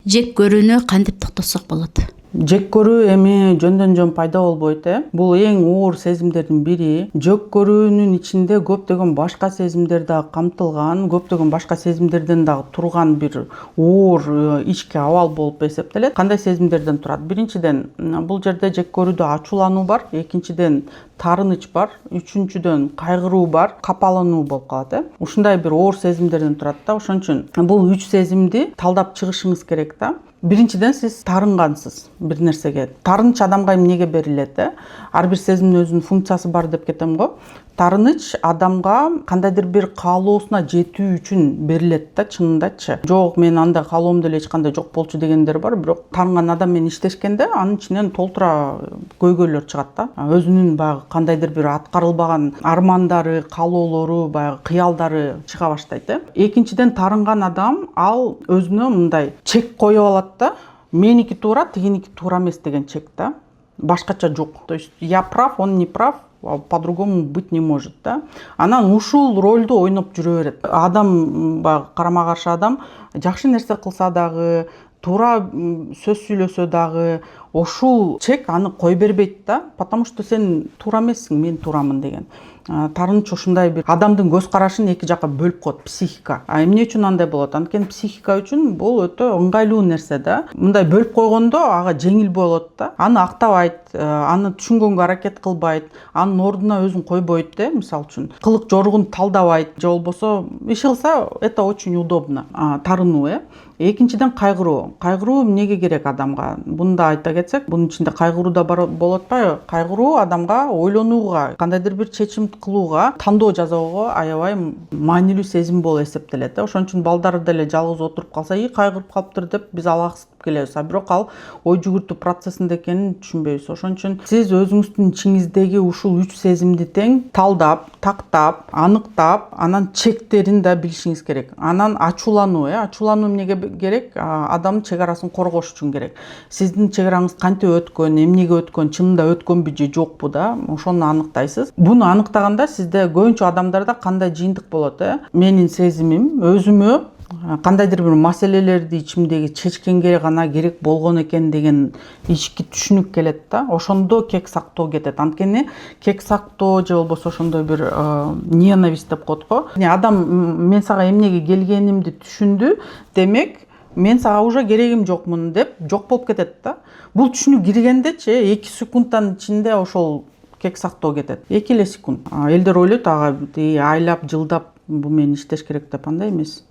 жек көрүүнү кантип токтотсок болот? Жек көрүү эми жөндөн жөн пайда болбойт. Бул эң оор сезимдердин бири. Жек көрүүнүн ичинде көптөгөн башка сезимдер дагы камтылган, көптөгөн башка сезимдерден дагы турган бир оор ички абал болуп эсептелет. Кандай сезимдерден турат? Биринчиден, бул жерде жек көрүүдө ачуулануу бар, экинчиден тарыныч бар, үчүнчүдөн кайгыруу бар, капалануу болуп калат. Ушундай бир оор сезимдерден турат да. Ошон үчүн бул үч сезимди талдап чыгышыңыз керек да. Биринчиден сиз тарынгансыз бир нерсеге. Тарыныч адамга эмнеге берилет? Ар бир сезимдин өзүнүн функциясы бар деп кетем го. Тарыныч адамга кандайдыр бир каалоосуна жетүү үчүн берилет да, чынындачы. Жок, мен андай каалоом деле эч кандай жок болчу дегендер бар, бирок тарынган адам менен иштешкенде анын ичинен толтура көйгөйлөр чыгат да. Өзүнүн баягы кандайдыр бир аткарылбаган армандары, каалоолору, баягы кыялдары чыга баштайт. Экинчиден, тарынган адам ал өзүнө мындай чек коюп алат да. Меники туура, тигиники туура эмес деген чек да. Башкача жок. То есть я прав, он не прав, по-другому быть не может да. Анан ушул ролду ойноп жүрө берет. Адам баягы карама каршы адам жакшы нерсе кылса дагы, туура сөз сүйлөсө дагы ошул чек аны кой бербейт да, потому что сен туура эмессиң, мен туурамын деген. Тарыныч ушундай бир адамдын көз карашын эки жакка бөлүп коет, психика. Эмне үчүн андай болот? Анткени психика үчүн бул өтө ыңгайлуу нерсе да. Мындай бөлүп койгондо ага жеңил болот да. Аны актабайт, аны түшүнгөнгө аракет кылбайт, анын ордуна өзүн койбойт мисалы үчүн. Кылык жоругун талдабайт, же болбосо иш кылса это очень удобно. Тарынуу. Экинчиден, кайгыруу. Кайгыруу эмнеге керек адамга? Буну да айта кетсек, бунун ичинде кайгыруу да болот атпайбы? Кайгыруу адамга ойлонууга, кандайдыр бир чечим кылууга, тандоо жасоого аябай маанилүү сезим болуп эсептелет. Ошон үчүн балдар деле жалгыз отуруп калса, кайгырып калыптыр деп биз алаксытып келебиз. Бирок ал ой жүгүртүү процессинде экенин түшүнбөйбүз. Ошон үчүн сиз өзүңүздүн ичиңиздеги ушул үч сезимди тең талдап, тактап, аныктап, анан чектерин да билишиңиз керек. Анан ачуулануу. Ачуулануу эмнеге керек? Адамдын чек арасын коргош үчүн керек. Сиздин чек араңыз кантип өткөн, эмнеге өткөн, чынында өткөнбү же жокпу да, ошону аныктайсыз. Буну аныктаганда сизде көбүнчө адамдарда кандай жыйынтык болот? Менин сезимим өзүмө кандайдыр бир маселелерди ичимдеги чечкенге гана керек болгон экен деген ички түшүнүк келет да. Ошондо кек сактоо кетет. Анткени кек сактоо же болбосо ошондой бир ненависть деп коет го. Адам мен сага эмнеге келгенимди түшүндү, демек мен сага уже керегим жокмун деп жок болуп кетет да. Бул түшүнүк киргендечи 2 секундтан ичинде ошол кек сактоо кетет. 2 эле секунд. Элдер ойлойт ага айлап, жылдап бу менен иштеш керек деп, андай эмес.